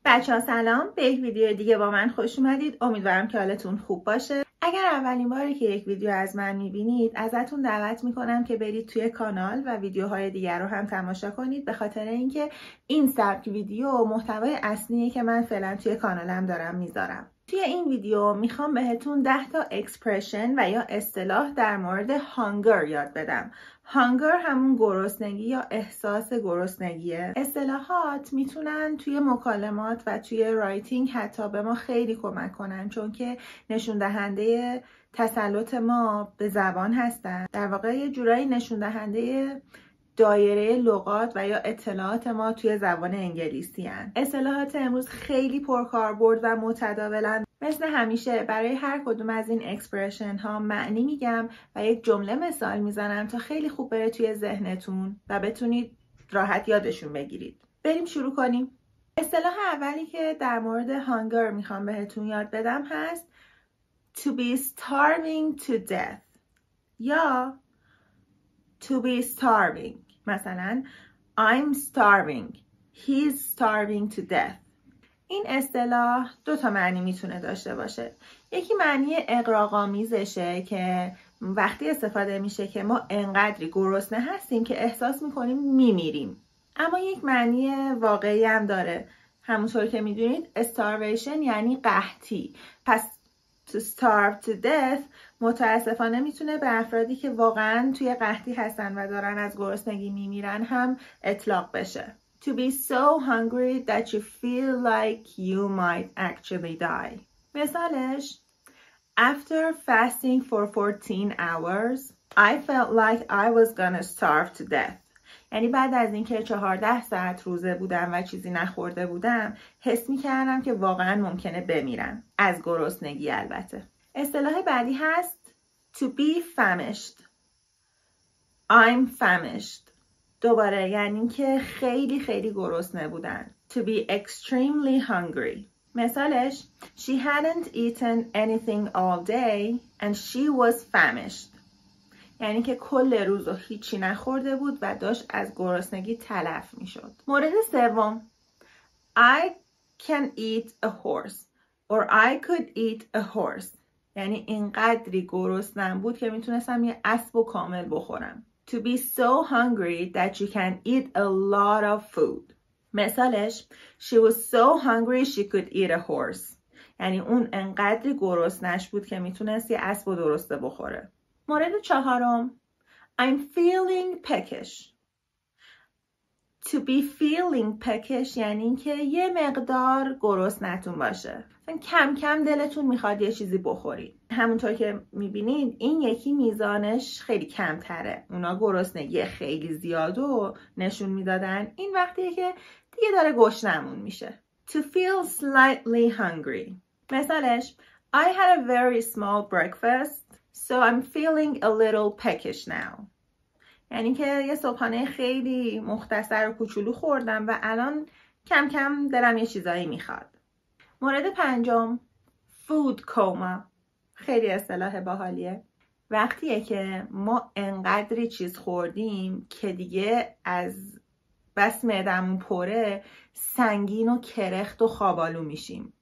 بچه‌ها سلام، به یک ویدیو دیگه با من خوش اومدید. امیدوارم که حالتون خوب باشه. اگر اولین باره که یک ویدیو از من میبینید ازتون دعوت میکنم که برید توی کانال و ویدیوهای دیگر رو هم تماشا کنید، به خاطر اینکه این سبک ویدیو محتوای اصلیه که من فعلا توی کانالم دارم میذارم. توی این ویدیو میخوام بهتون 10 تا اکسپرشن و یا اصطلاح در مورد هانگر یاد بدم. هانگر همون گرسنگی یا احساس گرسنگیه. اصطلاحات میتونن توی مکالمات و توی رایتینگ حتی به ما خیلی کمک کنن، چون که نشون دهنده تسلط ما به زبان هستن. در واقع یه جورایی نشون دهنده دایره لغات و یا اطلاعات ما توی زبان انگلیسی هن. اصطلاحات امروز خیلی پرکاربرد و متداولن. مثل همیشه برای هر کدوم از این اکسپرشن ها معنی میگم و یک جمله مثال میزنم تا خیلی خوب بره توی ذهنتون و بتونید راحت یادشون بگیرید. بریم شروع کنیم. اصطلاح اولی که در مورد هانگر میخوام بهتون یاد بدم هست to be starving to death یا to be starving. مثلا I'm starving, he's starving to death. این اصطلاح 2 تا معنی میتونه داشته باشه. یکی معنی اغراق‌آمیزشه که وقتی استفاده میشه که ما انقدری گرسنه هستیم که احساس میکنیم میمیریم. اما یک معنی واقعی هم داره. همونطور که میدونید starvation یعنی قحطی. پس to starve to death متاسفانه میتونه به افرادی که واقعا توی قحطی هستن و دارن از گرسنگی میمیرن هم اطلاق بشه. To be so hungry that you feel like you might actually die. مثالش After fasting for 14 hours, I felt like I was gonna starve to death. یعنی بعد از اینکه 14 ساعت روزه بودم و چیزی نخورده بودم، حس می‌کردم که واقعا ممکنه بمیرم. از گرسنگی البته. اصطلاح بعدی هست to be famished. I'm famished. دوباره یعنی که خیلی خیلی گرسنه بودن. To be extremely hungry. مثالش She hadn't eaten anything all day and she was famished. یعنی که کل روز هیچی نخورده بود و داشت از گرسنگی تلف می شد. مورد سوم I can eat a horse or I could eat a horse. یعنی اینقدری گرسنم بود که میتونستم یه اسب کامل بخورم. To be so hungry that you can eat a lot of food. مثالش She was so hungry she could eat a horse. یعنی اون انقدری گرسنش بود که میتونست یه اسب درسته بخوره. مورد چهارم I'm feeling peckish. To be feeling peckish یعنی که یه مقدار گرسنتون باشه. کم کم دلتون میخواد یه چیزی بخورید. همونطور که میبینید این یکی میزانش خیلی کمتره. اونا گرسنگی خیلی زیادو نشون میدادن. این وقتیه که دیگه داره گشنمون میشه. To feel slightly hungry. مثالش I had a very small breakfast, so I'm feeling a little peckish now. یعنی که یه صبحانه خیلی مختصر و کوچولو خوردم و الان کم کم دلم یه چیزایی میخواد. مورد پنجم food coma. خیلی اصطلاح باحالیه. وقتیه که ما انقدری چیز خوردیم که دیگه از بس معدمون پره سنگین و کرخت و خوابالو میشیم.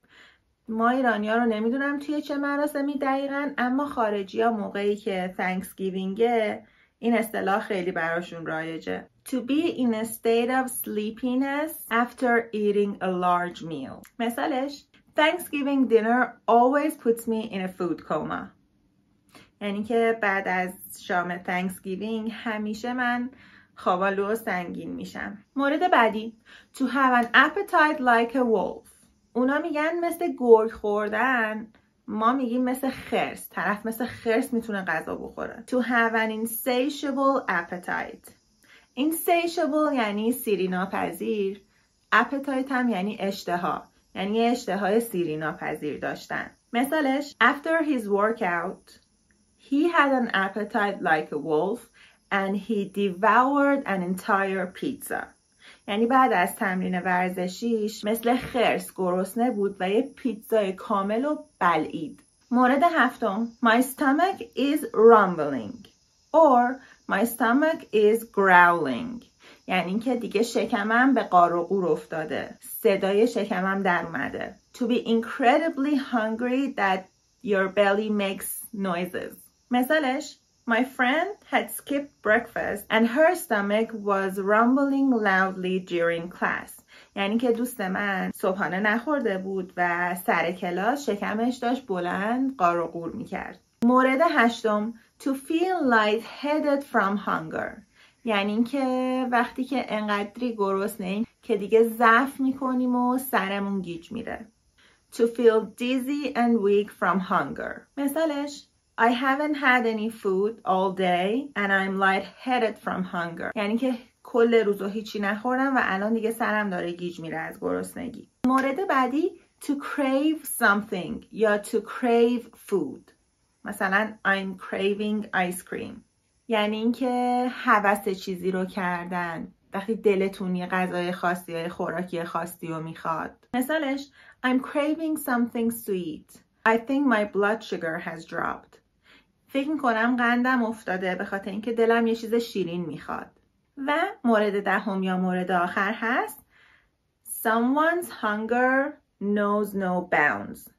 ما ایرانی‌ها رو نمیدونم توی چه مراسمی دقیقاً، اما خارجی‌ها موقعی که تhanksgivingه این اصطلاح خیلی براشون رایجه. To be in a state of sleepiness after eating a large meal. مثالش Thanksgiving dinner always puts me in a food coma. یعنی که بعد از شام Thanksgiving همیشه من خوابالو و سنگین میشم. مورد بعدی To have an appetite like a wolf. اونا میگن مثل گرگ خوردن، ما میگیم مثل خرس. طرف مثل خرس میتونه غذا بخوره. To have an insatiable appetite. Insatiable یعنی سیری ناپذیر. Appetite هم یعنی اشتها. یعنی اشتهای سیری ناپذیر داشتن. مثالش After his workout, he had an appetite like a wolf and he devoured an entire pizza. یعنی بعد از تمرین ورزشیش مثل خرس گرسنه بود و یه پیتزای کامل و بلعید. مورد هفتم My stomach is rumbling or My stomach is growling. یعنی اینکه دیگه شکمم به قار و قور افتاده، صدای شکمم در اومده. To be incredibly hungry that your belly makes noises. مثالش My friend had skipped breakfast and her stomach was rumbling loudly during class. یعنی که دوست من صبحانه نخورده بود و سر کلاس شکمش داشت بلند قار و قور میکرد. مورد هشتم To feel lightheaded from hunger. یعنی اینکه وقتی که انقدری گرسنه‌ایم که دیگه ضعف میکنیم و سرمون گیج میره. To feel dizzy and weak from hunger. مثالش I haven't had any food all day and I'm lightheaded from hunger. یعنی که کل روزو هیچی نخوردم و الان دیگه سرم داره گیج میره از گرسنگی. مورد بعدی to crave something یا to crave food. مثلا I'm craving ice cream. یعنی اینکه هوس چیزی رو کردن. وقتی دلتون یه غذای خاصی یا خوراکی خاصی رو میخواد. مثالش I'm craving something sweet. I think my blood sugar has dropped. فکر میکنم قندم افتاده به خاطر اینکه دلم یه چیز شیرین میخواد. و مورد دهم یا مورد آخر هست Someone's hunger knows no bounds.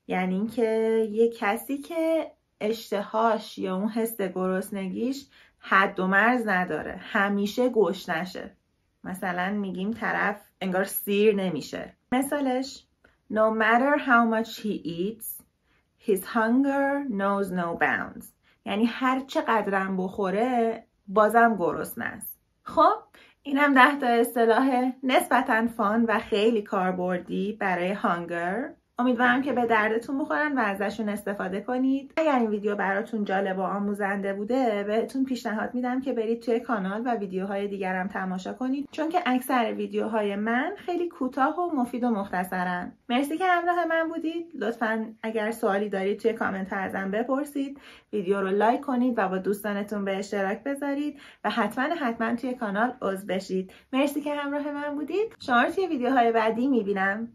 یعنی اینکه یه کسی که اشتهاش یا اون حس گرسنگیش حد و مرز نداره، همیشه گشنشه. مثلا میگیم طرف انگار سیر نمیشه. مثالش No matter how much he eats, his hunger knows no bounds. یعنی هر چقدرم بخوره بازم گرسنه است. خب اینم 10 تا اصطلاح نسبتاً فان و خیلی کاربردی برای هانگر. امیدوارم که به دردتون بخورن و ازشون استفاده کنید. اگر این ویدیو براتون جالب و آموزنده بوده بهتون پیشنهاد میدم که برید توی کانال و ویدیوهای دیگرم تماشا کنید، چون که اکثر ویدیوهای من خیلی کوتاه و مفید و مختصرن. مرسی که همراه من بودید. لطفاً اگر سوالی دارید توی کامنت ها ازم بپرسید. ویدیو رو لایک کنید و با دوستانتون به اشتراک بذارید و حتما توی کانال عضو بشید. مرسی که همراه من بودید. شما رو توی ویدیوهای بعدی میبینم.